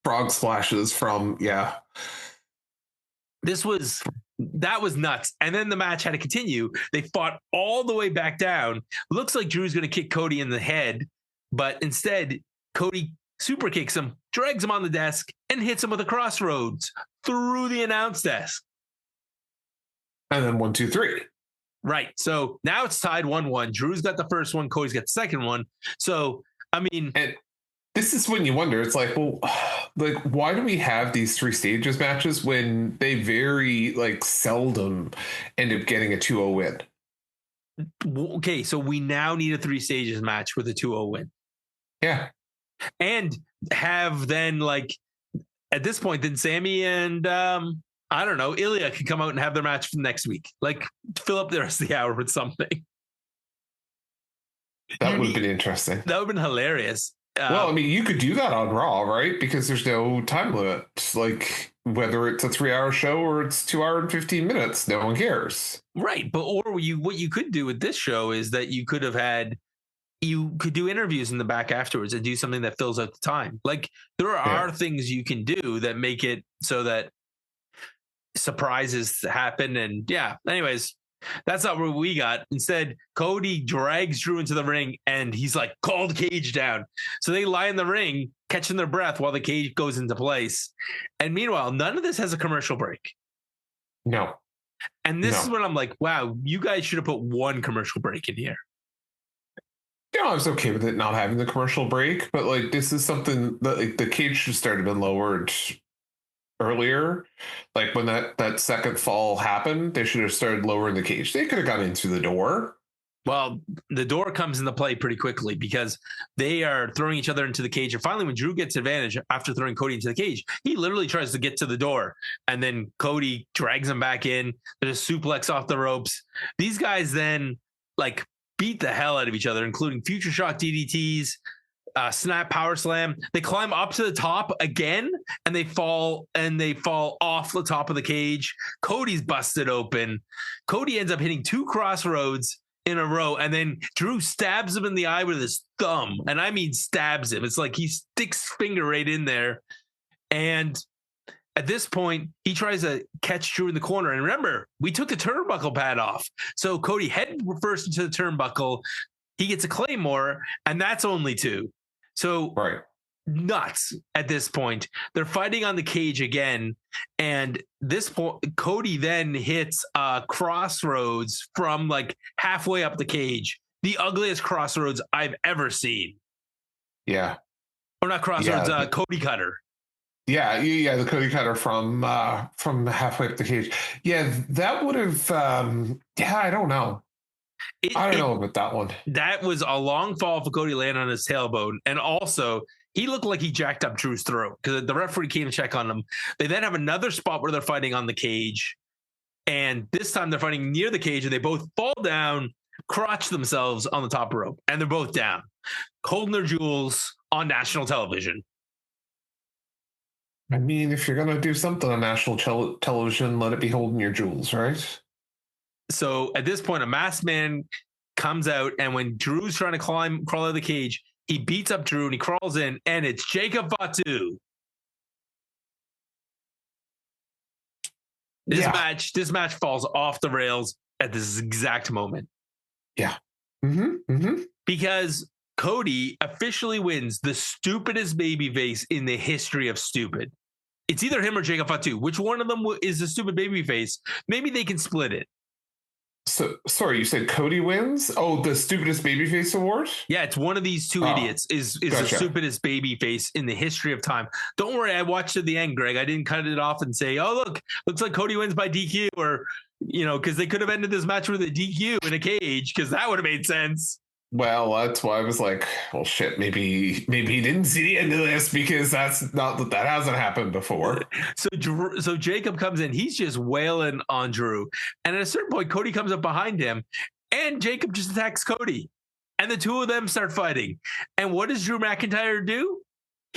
Frog splashes from, yeah. That was nuts. And then the match had to continue. They fought all the way back down. Looks like Drew's going to kick Cody in the head, but instead, Cody super kicks him, drags him on the desk, and hits him with a crossroads through the announce desk. And then 1, 2, 3. Right. So now it's tied 1-1. Drew's got the first one. Cody's got the second one. So, I mean... And this is when you wonder, it's like, well, like, why do we have these 3 stages matches when they very, like, seldom end up getting a 2-0 win? Okay, so we now need a 3 stages match with a 2-0 win. Yeah. And have then, like, at this point, then Sami and, I don't know, Ilja can come out and have their match for next week. Like, fill up the rest of the hour with something. That would have been interesting. That would have been hilarious. Well, I mean, you could do that on Raw, right? Because there's no time limit. Like, whether it's a 3-hour show or it's 2 hours and 15 minutes, no one cares. Right. But what you could do with this show is that you could do interviews in the back afterwards and do something that fills out the time. Like, there are things you can do that make it so that surprises happen. And yeah, anyways, that's not what we got. Instead, Cody drags Drew into the ring and he's like, call the cage down. So they lie in the ring, catching their breath while the cage goes into place. And meanwhile, none of this has a commercial break. No. And this is when I'm like, wow, you guys should have put one commercial break in here. Yeah, I was okay with it not having the commercial break, but like, this is something that, like, the cage should start have been lowered earlier. Like, when that second fall happened, they should have started lowering the cage. They could have gone in through the door. Well, the door comes into play pretty quickly because they are throwing each other into the cage. And finally, when Drew gets advantage after throwing Cody into the cage, he literally tries to get to the door. And then Cody drags him back in. There's a suplex off the ropes. These guys then, like, beat the hell out of each other, including Future Shock DDTs, snap power slam. They climb up to the top again and they fall off the top of the cage. Cody's busted open. Cody ends up hitting 2 crossroads in a row, and then Drew stabs him in the eye with his thumb. And I mean stabs him. It's like he sticks his finger right in there. And at this point, he tries to catch Drew in the corner. And remember, we took the turnbuckle pad off. So Cody head first into the turnbuckle. He gets a Claymore, and that's only 2. So right. Nuts at this point. They're fighting on the cage again. And this point, Cody then hits crossroads from like halfway up the cage. The ugliest crossroads I've ever seen. Yeah. Or not crossroads, Cody Cutter. Yeah, the Cody Cutter from halfway up the cage. Yeah, that would have. I don't know. I don't know about that one. That was a long fall for Cody landing on his tailbone, and also he looked like he jacked up Drew's throat because the referee came to check on him. They then have another spot where they're fighting on the cage, and this time they're fighting near the cage, and they both fall down, crotch themselves on the top rope, and they're both down, holding their jewels on national television. I mean, if you're gonna do something on national television, let it be holding your jewels, right? So at this point, a masked man comes out, and when Drew's trying to crawl out of the cage, he beats up Drew and he crawls in, and it's Jacob Fatu. This match falls off the rails at this exact moment. Yeah. Because Cody officially wins the stupidest babyface in the history of stupid. It's either him or Jacob Fatu. Which one of them is the stupid babyface? Maybe they can split it. So, sorry, you said Cody wins? Oh, the stupidest babyface award? Yeah, it's one of these two idiots is gotcha. The stupidest babyface in the history of time. Don't worry, I watched to the end, Greg. I didn't cut it off and say, oh, looks like Cody wins by DQ, or, because they could have ended this match with a DQ in a cage, because that would have made sense. Well, that's why I was like, well, shit, maybe he didn't see the end of this, because that hasn't happened before. So Jacob comes in, he's just wailing on Drew. And at a certain point, Cody comes up behind him and Jacob just attacks Cody. And the two of them start fighting. And what does Drew McIntyre do?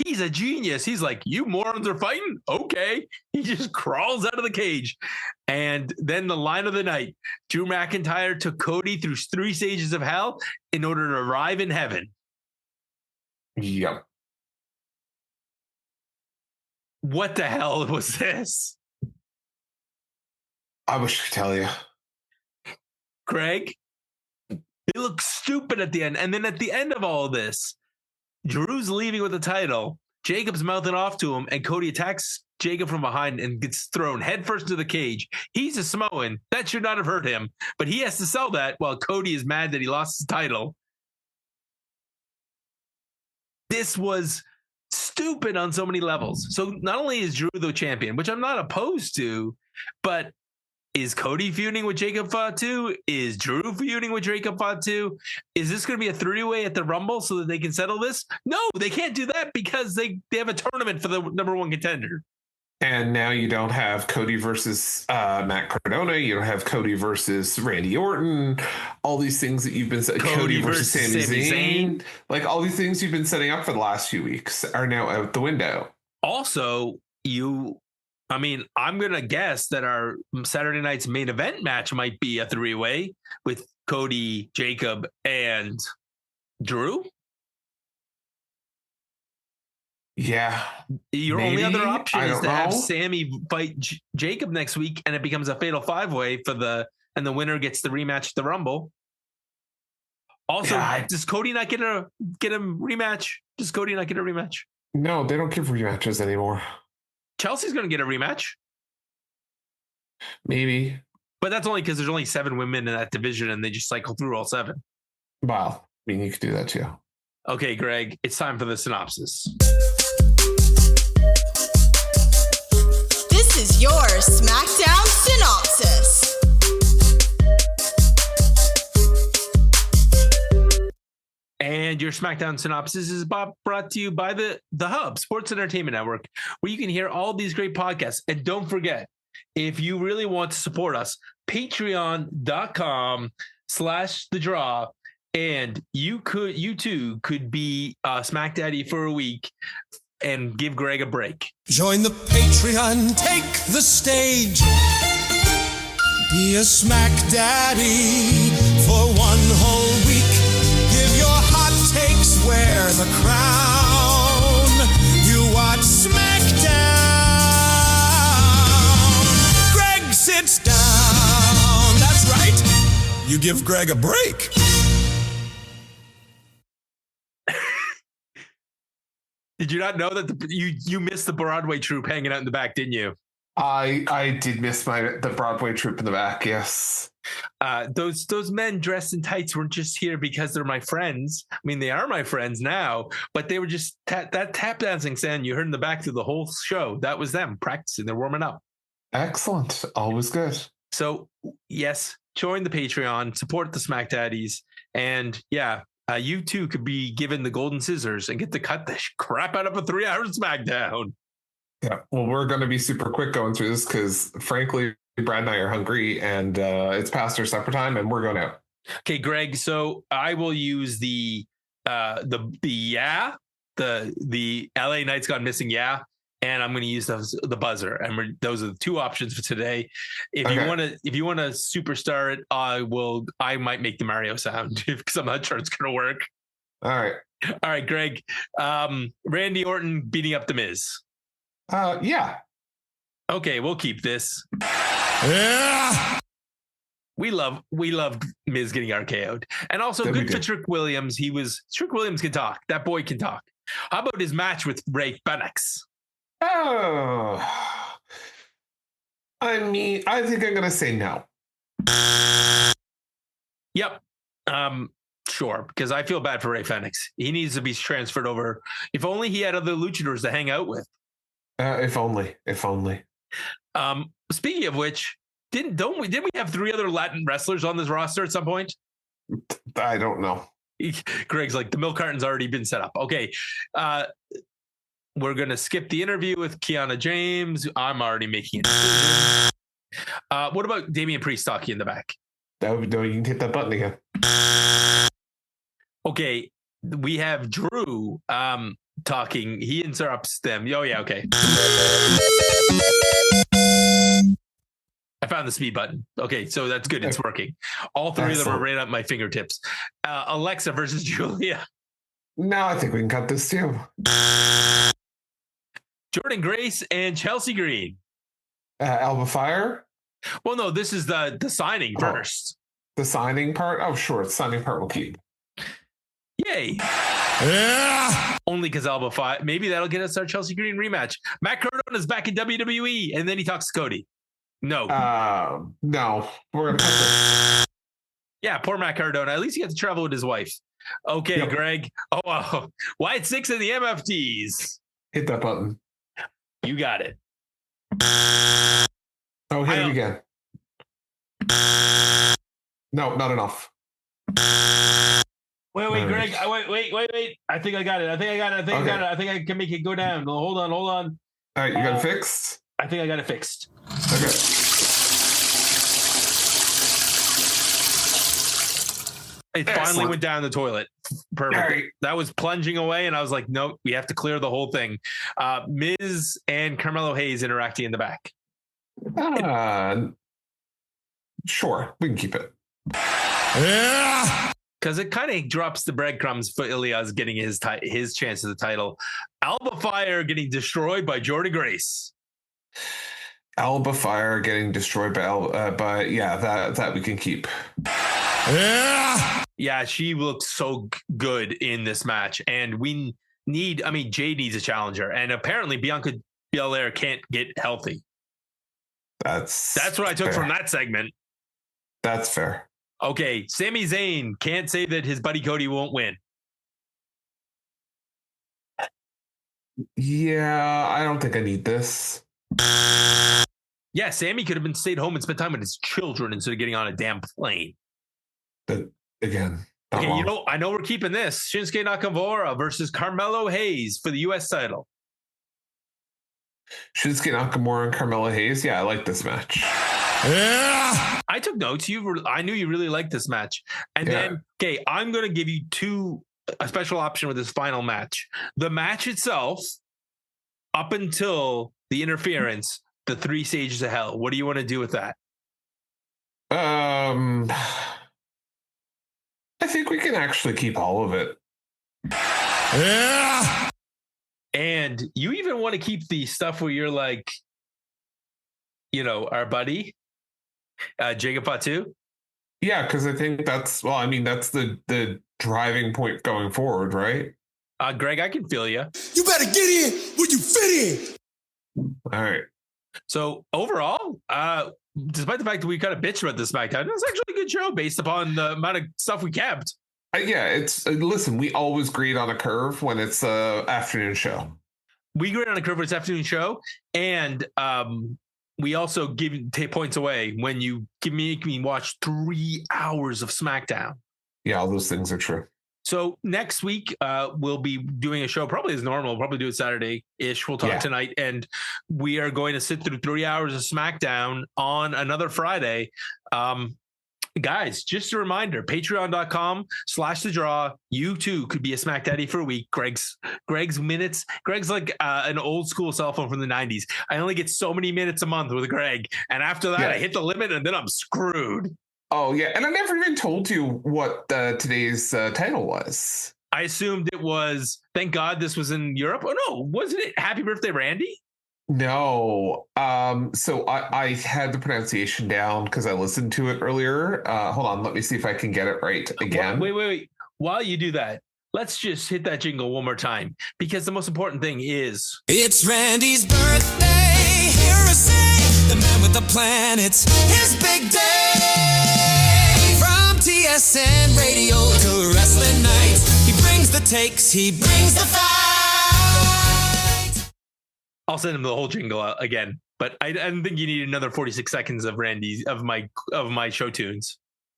He's a genius. He's like, you morons are fighting? Okay. He just crawls out of the cage. And then the line of the night, Drew McIntyre took Cody through 3 stages of hell in order to arrive in heaven. Yep. What the hell was this? I wish I could tell you. Greg, they look stupid at the end. And then at the end of all of this, Drew's leaving with the title. Jacob's mouthing off to him, and Cody attacks Jacob from behind and gets thrown headfirst into the cage. He's a Samoan. That should not have hurt him, but he has to sell that while Cody is mad that he lost his title. This was stupid on so many levels. So not only is Drew the champion, which I'm not opposed to, but is Cody feuding with Jacob Fatu? Is Drew feuding with Jacob Fatu? Is this going to be a 3-way at the Rumble so that they can settle this? No, they can't do that because they have a tournament for the number one contender. And now you don't have Cody versus Matt Cardona. You don't have Cody versus Randy Orton. All these things that you've been Cody versus Sami Zayn. Like all these things you've been setting up for the last few weeks are now out the window. Also, I'm going to guess that our Saturday night's main event match might be a 3-way with Cody, Jacob, and Drew. Yeah. Your maybe. only other option is to have know. Sammy fight Jacob next week, and it becomes a fatal 5-way and the winner gets the rematch at the Rumble. Also, does Cody not get a rematch? Does Cody not get a rematch? No, they don't give rematches anymore. Chelsea's going to get a rematch. Maybe. But that's only because there's only 7 women in that division, and they just cycle through all 7. Well, I mean, you could do that too. Okay, Greg, it's time for the synopsis. This is your SmackDown synopsis. And your SmackDown synopsis is brought to you by the Hub Sports Entertainment Network, where you can hear all these great podcasts. And don't forget, if you really want to support us, patreon.com/thedraw. And you too could be Smack Daddy for a week and give Greg a break. Join the Patreon, take the stage. Be a Smack Daddy for one whole week. Give your hot takes, wear the crown. You watch SmackDown. Greg sits down. That's right. You give Greg a break. Did you not know that you missed the Broadway troupe hanging out in the back, didn't you? I did miss the Broadway troupe in the back. Yes. Those men dressed in tights weren't just here because they're my friends. I mean, they are my friends now, but they were just that tap dancing sound you heard in the back through the whole show. That was them practicing. They're warming up. Excellent. Always good. So yes, join the Patreon, support the Smack Daddies, and yeah. You too could be given the golden scissors and get to cut the crap out of a 3-hour SmackDown. Yeah. Well, we're going to be super quick going through this because, frankly, Brad and I are hungry and it's past our supper time and we're going out. Okay, Greg. So I will use the LA Knights Gone Missing. Yeah. And I'm going to use the buzzer, and those are the 2 options for today. If you want to superstar it, I might make the Mario sound because I'm not sure it's going to work. All right, Greg. Randy Orton beating up the Miz. Yeah. Okay, we'll keep this. Yeah. We love Miz getting RKO'd, and also good for Trick Williams. Trick Williams can talk. That boy can talk. How about his match with Ray Phoenix? Oh, I mean, I think I'm going to say no. Yep. Sure. Because I feel bad for Ray Phoenix. He needs to be transferred over. If only he had other luchadors to hang out with. If only. Speaking of which, didn't we have 3 other Latin wrestlers on this roster at some point? I don't know. Greg's like, the milk carton's already been set up. Okay. We're going to skip the interview with Kiana James. I'm already making it. What about Damian Priest talking in the back? No, you can hit that button again. Okay. We have Drew talking. He interrupts them. Oh, yeah. Okay. I found the speed button. Okay. So that's good. It's working. All 3 of them are right at my fingertips. Alexa versus Giulia. No, I think we can cut this too. Jordynne Grace and Chelsea Green. Alba Fyre? Well, no, this is the signing first. The signing part? Oh, sure. The signing part will keep. Yay. Yeah. Only because Alba Fyre. Maybe that'll get us our Chelsea Green rematch. Matt Cardona is back in WWE, and then he talks to Cody. No. No. We're going to cut this. Yeah, poor Matt Cardona. At least he got to travel with his wife. Okay, Yep. Greg. Oh, Wyatt Sicks in the MFTs. Hit that button. You got it. Oh, hit it again. No, not enough. Wait, All Greg. right. Wait. I think I got it. I think I can make it go down. Hold on. All right, you got it fixed? I think I got it fixed. Okay. It finally Excellent. went down the toilet. Perfect. All right. That was plunging away, and I was like, nope, we have to clear the whole thing. Miz and Carmelo Hayes interacting in the back. Sure, we can keep it. Yeah. Because it kind of drops the breadcrumbs for Ilya's getting his chance at the title. Alba Fyre getting destroyed by Jordynne Grace. Alba Fyre getting destroyed by yeah, that we can keep. Yeah. Yeah, she looks so good in this match. And we need, Jade needs a challenger. And apparently Bianca Belair can't get healthy. That's what I took fair. from that segment. That's fair. Okay, Sami Zayn can't say that his buddy Cody won't win. Yeah, I don't think I need this. Yeah, Sammy could have been stayed home and spent time with his children instead of getting on a damn plane. But again, not Okay, wrong. I know we're keeping this. Shinsuke Nakamura versus Carmelo Hayes for the U.S. title. Shinsuke Nakamura and Carmelo Hayes. Yeah, I like this match. Yeah. I took notes. I knew you really liked this match. And then, okay, I'm going to give you a special option with this final match. The match itself, up until the interference, the 3 stages of hell. What do you want to do with that? I think we can actually keep all of it. Yeah. And you even want to keep the stuff where you're like, our buddy, Jacob Fatu? Yeah, because I think that's the driving point going forward, right? Greg, I can feel you. You better get in where you fit in. All right. So overall, despite the fact that we kind of bitched about this SmackDown, it was actually a good show based upon the amount of stuff we kept. Yeah, it's listen, we always grade on a curve when it's a afternoon show. We grade on a curve when it's afternoon show, and we also take points away when you make me watch 3 hours of SmackDown. Yeah, all those things are true. So next week, we'll be doing a show probably as normal. We'll probably do it Saturday-ish. We'll talk tonight. And we are going to sit through 3 hours of SmackDown on another Friday. Guys, just a reminder, patreon.com/the draw. You too could be a Smack Daddy for a week. Greg's minutes. Greg's like an old school cell phone from the 90s. I only get so many minutes a month with Greg. And after that, I hit the limit and then I'm screwed. Oh, yeah. And I never even told you what today's title was. I assumed it was, thank God this was in Europe. Oh, no. Wasn't it Happy Birthday, Randy? No. So I had the pronunciation down because I listened to it earlier. Hold on. Let me see if I can get it right again. Wait. While you do that, let's just hit that jingle one more time because the most important thing is... It's Randy's birthday. Hear us say, the man with the plan. It's his big day. From TSN radio to wrestling nights, he brings the takes, he brings the fight. I'll send him the whole jingle again, but I don't think you need another 46 seconds of Randy's of my show tunes.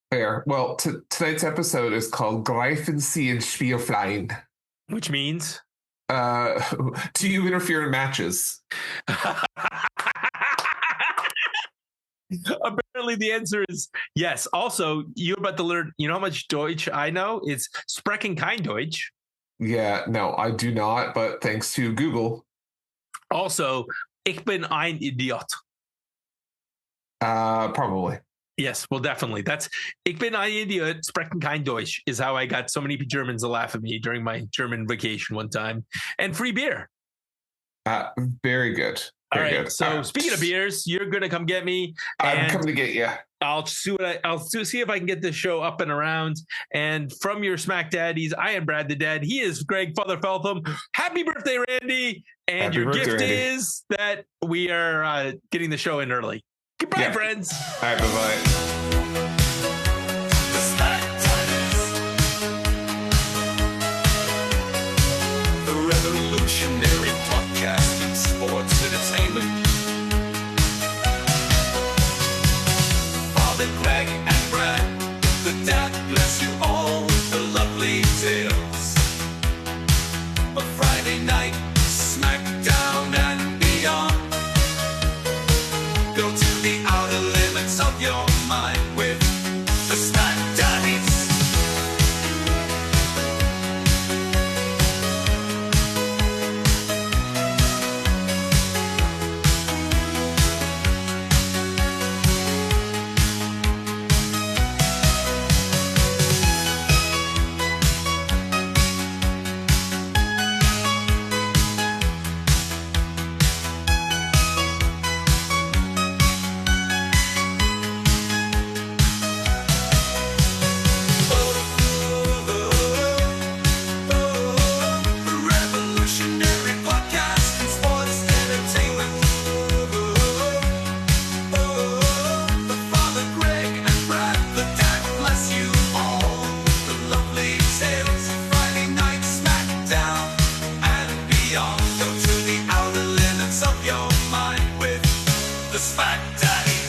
Fair. Well, tonight's episode is called Greifen Sie in Spiele, which means do you interfere in matches? Apparently the answer is yes. Also, you're about to learn, you know how much Deutsch I know? It's Sprechen kein Deutsch. Yeah, no, I do not, but thanks to Google. Also, ich bin ein Idiot. Probably. Yes, well, definitely. Ik ben ein Idiot, sprechen kein Deutsch is how I got so many Germans to laugh at me during my German vacation one time. And free beer. Very good. All Very right. good. So speaking of beers, you're gonna come get me. I'm coming to get you. I'll see if I can get this show up and around. And from your SmackDaddies, I am Brad the Dad. He is Greg Father Feltham. Happy birthday, Randy! And Happy your birthday, gift Randy. is that we are getting the show in early. Goodbye, friends. All right, bye-bye. The revolutionary podcast in sports entertainment. Father Greg and Brad, the dad bless you all with the lovely tales of Friday night, SmackDown and beyond. Go to the outer limits of your mind with the SmackDaddies. Revolutionary podcast in sports entertainment. The Father Greg and Brad, the dad bless you all with the lovely tales. Friday night SmackDown and beyond. Go to the outer limits of your mind with the SmackDaddies.